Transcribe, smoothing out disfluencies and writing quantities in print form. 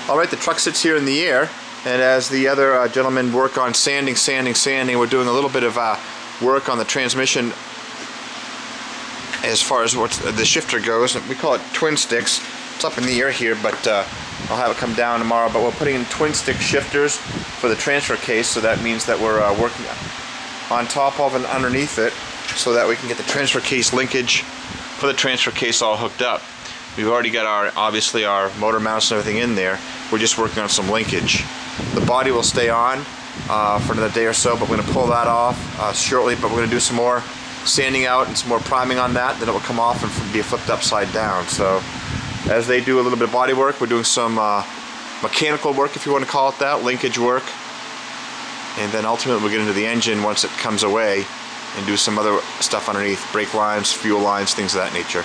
Alright, the truck sits here in the air, and as the other gentlemen work on sanding, we're doing a little bit of work on the transmission as far as what the shifter goes. We call it twin sticks. It's up in the air here, but I'll have it come down tomorrow. But we're putting in twin stick shifters for the transfer case, so that means that we're working on top of and underneath it so that we can get the transfer case linkage for the transfer case all hooked up. We've already got obviously our motor mounts and everything in there. We're just working on some linkage. The body will stay on for another day or so, but we're going to pull that off shortly. But we're going to do some more sanding out and some more priming on that. Then it will come off and be flipped upside down. So as they do a little bit of body work, we're doing some mechanical work, if you want to call it that, linkage work. And then ultimately we'll get into the engine once it comes away and do some other stuff underneath, brake lines, fuel lines, things of that nature.